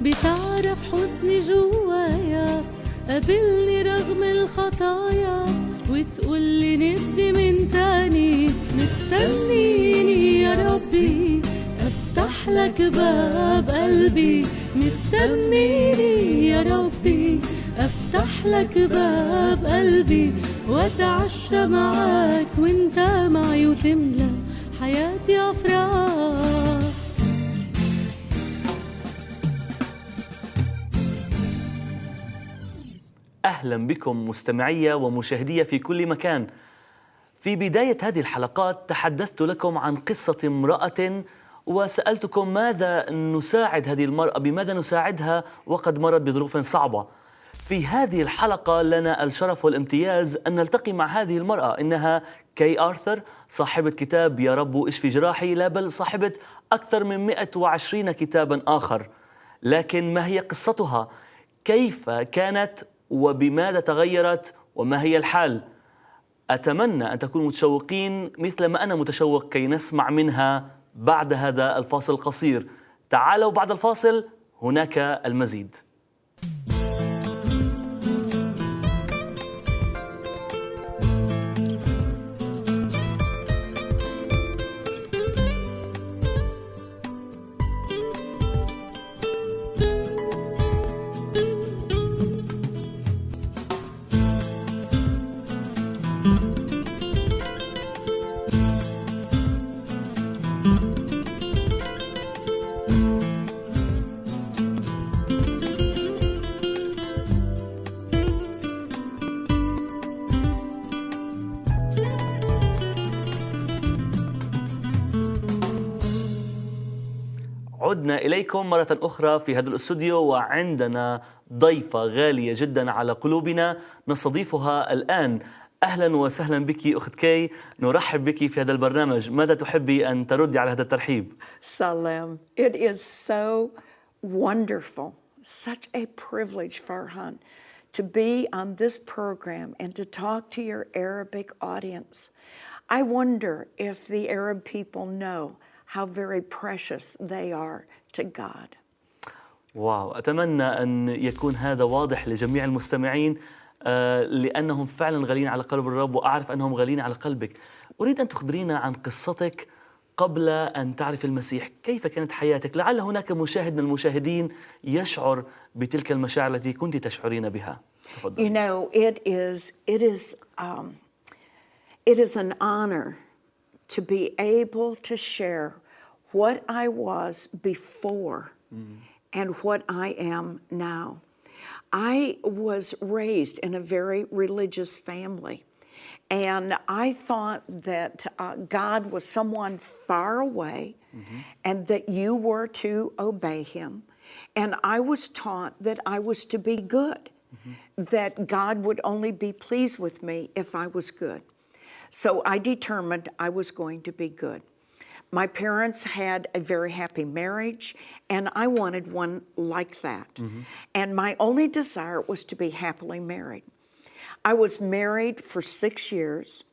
بتعرف حزني جوايا، قابلني رغم الخطايا، وتقولي نبدي من تاني. مستنيني يا ربي افتح لك باب قلبي، مستنيني يا ربي افتح لك باب قلبي، واتعشى معاك وانت معي، وتملى حياتي افراح. أهلا بكم مستمعية ومشاهدية في كل مكان. في بداية هذه الحلقات تحدثت لكم عن قصة امرأة، وسألتكم ماذا نساعد هذه المرأة، بماذا نساعدها وقد مرت بظروف صعبة. في هذه الحلقة لنا الشرف والامتياز أن نلتقي مع هذه المرأة. إنها كي آرثر، صاحبة كتاب يارب اشفي جراحي، لا بل صاحبة أكثر من 120 كتابا آخر. لكن ما هي قصتها؟ كيف كانت وبماذا تغيرت وما هي الحال؟ أتمنى أن تكونوا متشوقين مثل ما أنا متشوق كي نسمع منها بعد هذا الفاصل القصير. تعالوا بعد الفاصل، هناك المزيد. عدنا إليكم مرة أخرى في هذا الاستوديو، وعندنا ضيفة غالية جدا على قلوبنا نستضيفها الآن. أهلا وسهلا بك أخت كي، نرحب بك في هذا البرنامج. ماذا تحبي أن تردي على هذا الترحيب؟ Salam. It is so wonderful, such a privilege, Farhan, to be on this program and to talk to your Arabic audience. I wonder if the Arab people know how very precious they are to God. واو، أتمنى أن يكون هذا واضح لجميع المستمعين، لأنهم فعلا غالين على قلب الرب، وأعرف أنهم غالين على قلبك. أريد أن تخبرينا عن قصتك قبل أن تعرف المسيح. كيف كانت حياتك؟ لعل هناك مشاهد من المشاهدين يشعر بتلك المشاعر التي كنت تشعرين بها. تفضل. You know, it is an honor to be able to share what I was before and what I am now. I was raised in a very religious family, and I thought that God was someone far away and that you were to obey him. And I was taught that I was to be good, that God would only be pleased with me if I was good. So I determined I was going to be good. My parents had a very happy marriage, and I wanted one like that. And my only desire was to be happily married. I was married for 6 years.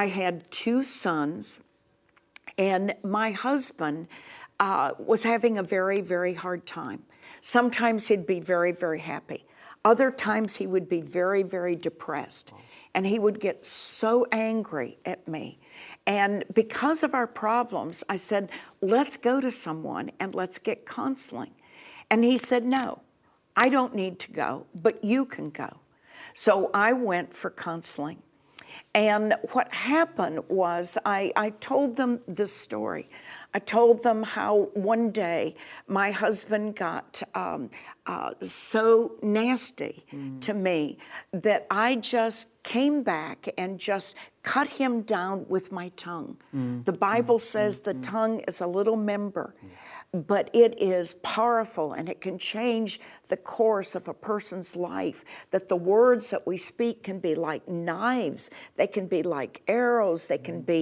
I had 2 sons, and my husband was having a very, very hard time. Sometimes he'd be very, very happy. Other times he would be very, very depressed. And he would get so angry at me. And because of our problems, I said, let's go to someone and let's get counseling. And he said, no, I don't need to go, but you can go. So I went for counseling. And what happened was I told them this story. I told them how one day my husband got so nasty to me that I just came back and just cut him down with my tongue. The Bible says the tongue is a little member, but it is powerful and it can change the course of a person's life, that the words that we speak can be like knives, they can be like arrows, they can be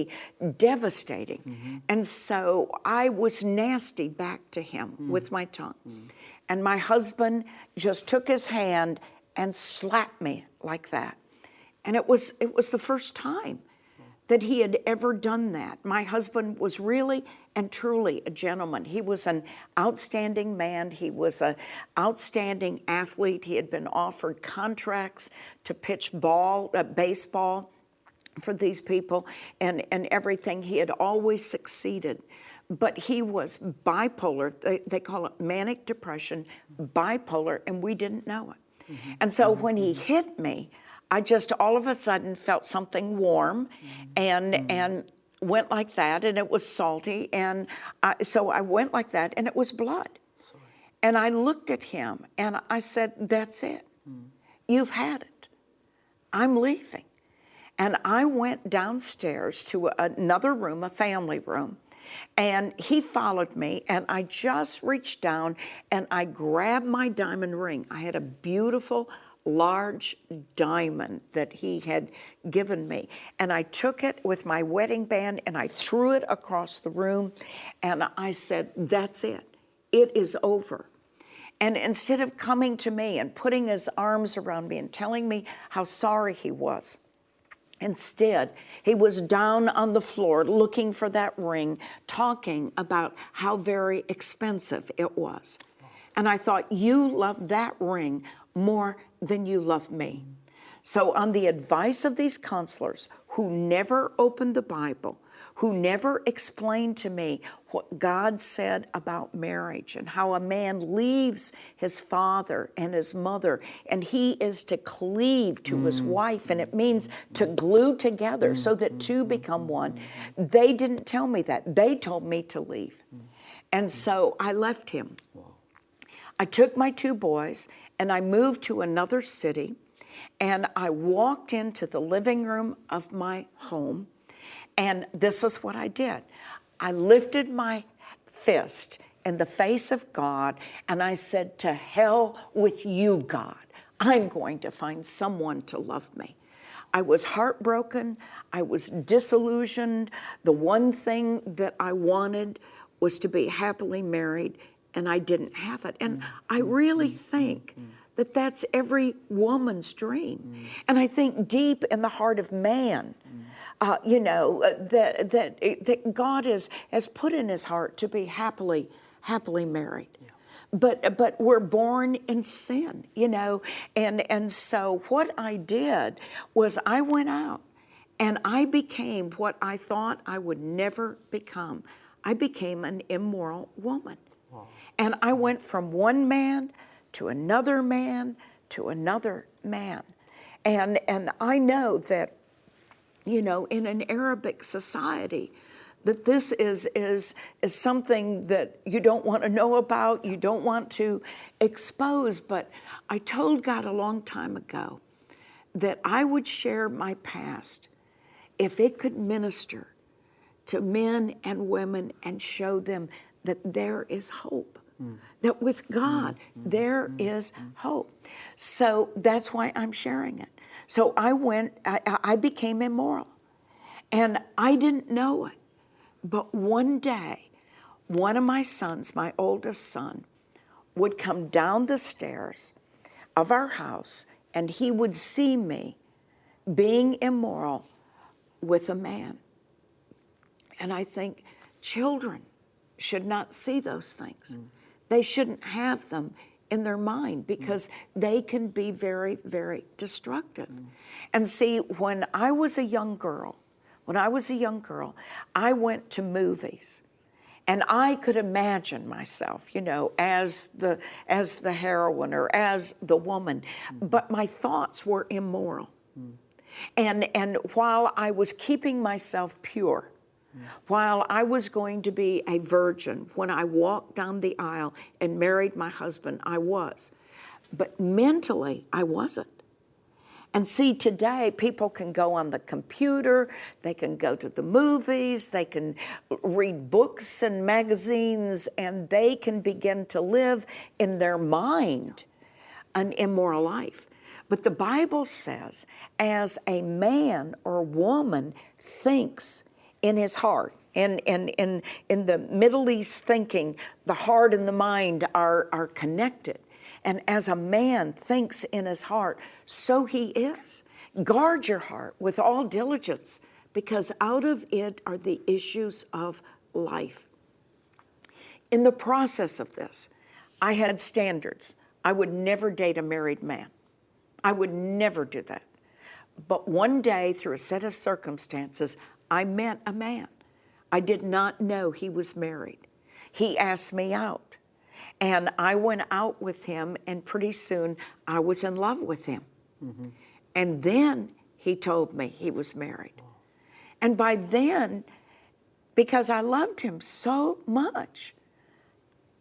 devastating. And so I was nasty back to him with my tongue. And my husband just took his hand and slapped me like that. And it was the first time that he had ever done that. My husband was really and truly a gentleman. He was an outstanding man. He was an outstanding athlete. He had been offered contracts to pitch baseball for these people and everything. He had always succeeded. But he was bipolar. They call it manic depression, bipolar, and we didn't know it. Mm-hmm. And so when he hit me, I just all of a sudden felt something warm and went like that, and it was salty. And so I went like that, and it was blood. Sorry. And I looked at him, and I said, that's it. You've had it. I'm leaving. And I went downstairs to another room, a family room, and he followed me, and I just reached down, and I grabbed my diamond ring. I had a beautiful large diamond that he had given me. And I took it with my wedding band and I threw it across the room and I said, that's it. It is over. And instead of coming to me and putting his arms around me and telling me how sorry he was, instead, he was down on the floor looking for that ring, talking about how very expensive it was. And I thought, you love that ring more than you love me. So on the advice of these counselors who never opened the Bible, who never explained to me what God said about marriage and how a man leaves his father and his mother and he is to cleave to his wife, and it means to glue together so that two become one. They didn't tell me that. They told me to leave. And so I left him. I took my two boys and I moved to another city, and I walked into the living room of my home, and this is what I did. I lifted my fist in the face of God, and I said, to hell with you, God. I'm going to find someone to love me. I was heartbroken. I was disillusioned. The one thing that I wanted was to be happily married, and I didn't have it. And I really think that that's every woman's dream. And I think deep in the heart of man, that God has put in his heart to be happily married. Yeah. But we're born in sin, and so what I did was I went out and I became what I thought I would never become. I became an immoral woman. Wow. And I went from one man to another man to another man. And I know that, in an Arabic society, that this is something that you don't want to know about, you don't want to expose. But I told God a long time ago that I would share my past if it could minister to men and women and show them that there is hope, that with God there is hope. So that's why I'm sharing it. So I became immoral, and I didn't know it. But one day, one of my sons, my oldest son, would come down the stairs of our house, and he would see me being immoral with a man. And I think children should not see those things. They shouldn't have them in their mind because they can be very, very destructive. And see, when I was a young girl, I went to movies, and I could imagine myself, as the heroine or as the woman, but my thoughts were immoral. And while I was keeping myself pure, while I was going to be a virgin when I walked down the aisle and married my husband, I was. But mentally, I wasn't. And see, today, people can go on the computer, they can go to the movies, they can read books and magazines, and they can begin to live in their mind an immoral life. But the Bible says, as a man or woman thinks in his heart, in the Middle East thinking, the heart and the mind are connected. And as a man thinks in his heart, so he is. Guard your heart with all diligence, because out of it are the issues of life. In the process of this, I had standards. I would never date a married man. I would never do that. But one day, through a set of circumstances, I met a man. I did not know he was married. He asked me out, and I went out with him, and pretty soon I was in love with him. Mm-hmm. And then he told me he was married. And by then, because I loved him so much,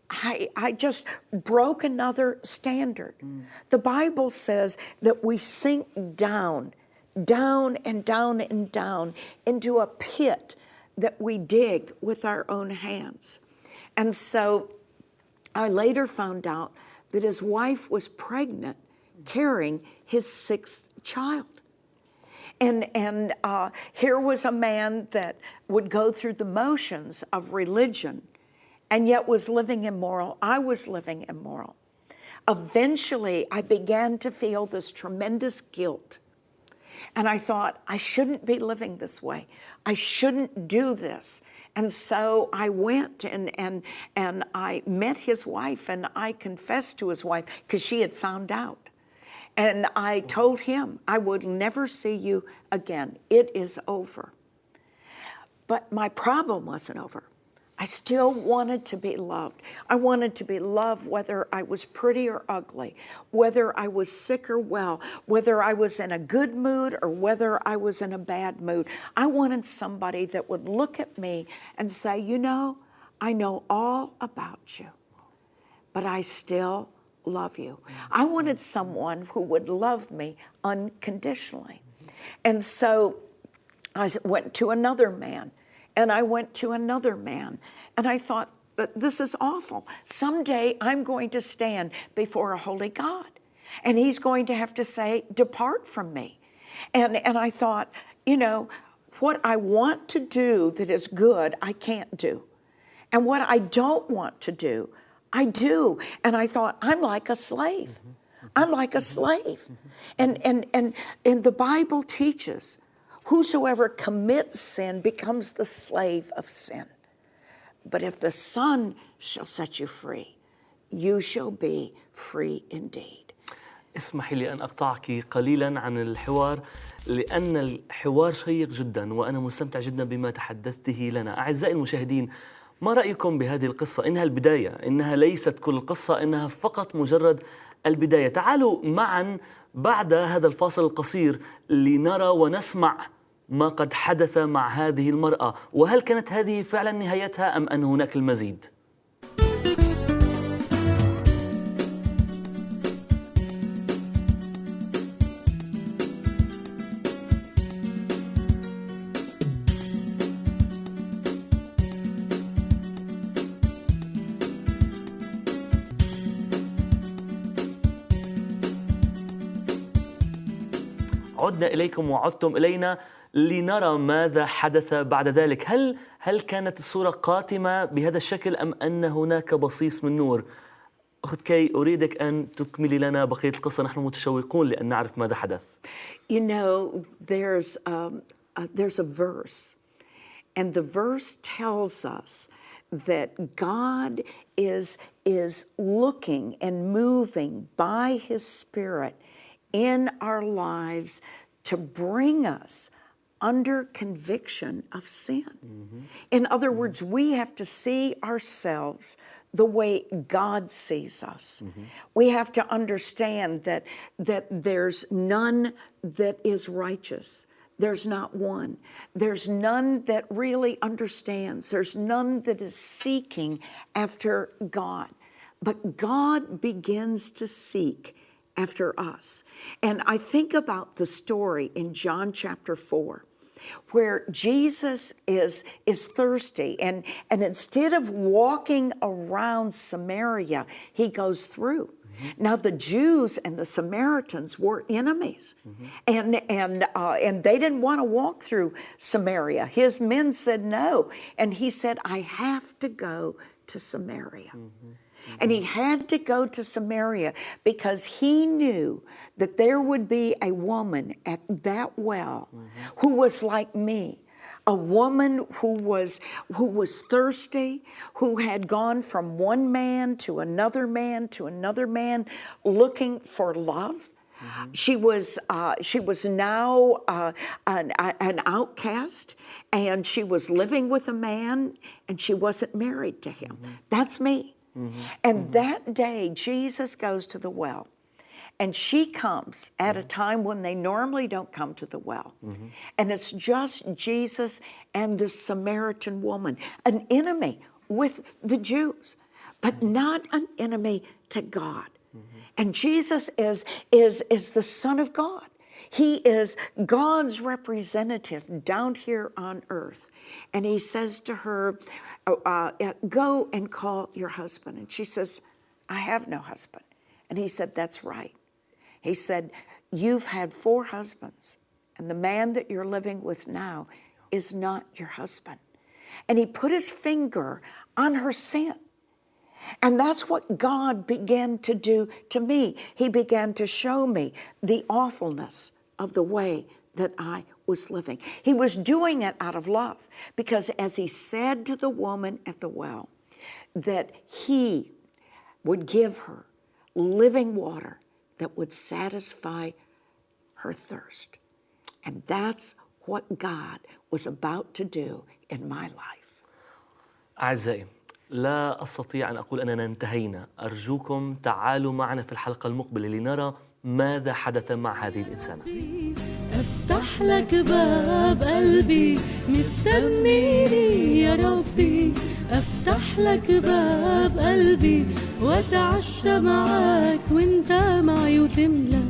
I just broke another standard. The Bible says that we sink down and down and down into a pit that we dig with our own hands. And so I later found out that his wife was pregnant, carrying his 6th child. And here was a man that would go through the motions of religion and yet was living immoral. I was living immoral. Eventually, I began to feel this tremendous guilt. And I thought, I shouldn't be living this way. I shouldn't do this. And so I went and I met his wife, and I confessed to his wife because she had found out. And I told him, I would never see you again. It is over. But my problem wasn't over. I still wanted to be loved. I wanted to be loved whether I was pretty or ugly, whether I was sick or well, whether I was in a good mood or whether I was in a bad mood. I wanted somebody that would look at me and say, you know, I know all about you, but I still love you. I wanted someone who would love me unconditionally. And so I went to another man. And I went to another man, and I thought, this is awful. Someday I'm going to stand before a holy God, and he's going to have to say, depart from me. And I thought, you know, what I want to do that is good, I can't do. And what I don't want to do, I do. And I thought, I'm like a slave. I'm like a slave. And the Bible teaches, whosoever commits sin becomes the slave of sin. But if the Son shall set you free, you shall be free indeed. اسمحي لي أن أقطعك قليلا عن الحوار، لأن الحوار شيق جدا وأنا مستمتع جدا بما تحدثته لنا. أعزائي المشاهدين، ما رأيكم بهذه القصة؟ إنها البداية، إنها ليست كل القصة، إنها فقط مجرد البداية. تعالوا معا بعد هذا الفاصل القصير لنرى ونسمع ما قد حدث مع هذه المرأة، وهل كانت هذه فعلا نهايتها أم أن هناك المزيد؟ عدنا إليكم وعدتم إلينا لنرى ماذا حدث بعد ذلك. هل كانت الصورة قاتمة بهذا الشكل أم أن هناك بصيص من نور؟ أخت كي، أريدك أن تكملي لنا بقية القصة، نحن متشوقون لأن نعرف ماذا حدث. You know, there's a verse, and the verse tells us that God is looking and moving by His Spirit in our lives to bring us under conviction of sin. Mm-hmm. In other words, we have to see ourselves the way God sees us. Mm-hmm. We have to understand that there's none that is righteous. There's not one. There's none that really understands. There's none that is seeking after God. But God begins to seek after us. And I think about the story in John chapter 4, where Jesus is thirsty, and instead of walking around Samaria, he goes through. Mm-hmm. Now the Jews and the Samaritans were enemies, mm-hmm. and they didn't want to walk through Samaria. His men said no, and he said, I have to go to Samaria. Mm-hmm. And he had to go to Samaria because he knew that there would be a woman at that well, mm-hmm. who was like me, a woman who was thirsty, who had gone from one man to another man to another man looking for love. She was now an outcast, and she was living with a man, and she wasn't married to him. That's me. And that day, Jesus goes to the well, and she comes at a time when they normally don't come to the well. And it's just Jesus and this Samaritan woman, an enemy with the Jews, but not an enemy to God. And Jesus is the Son of God. He is God's representative down here on earth. And he says to her, go and call your husband. And she says, I have no husband. And he said, that's right. He said, you've had 4 husbands, and the man that you're living with now is not your husband. And he put his finger on her sin. And that's what God began to do to me. He began to show me the awfulness of the way that I was living. He was doing it out of love, because as he said to the woman at the well, that he would give her living water that would satisfy her thirst. And that's what God was about to do in my life. أعزائي، لا أستطيع أن أقول أننا انتهينا. أرجوكم تعالوا معنا في الحلقة المقبلة لنرى ماذا حدث مع هذه الإنسانة. أفتح لك باب قلبي، مستنيني يا ربي. أفتح لك باب قلبي وأتعشى معاك وأنت معي وتملى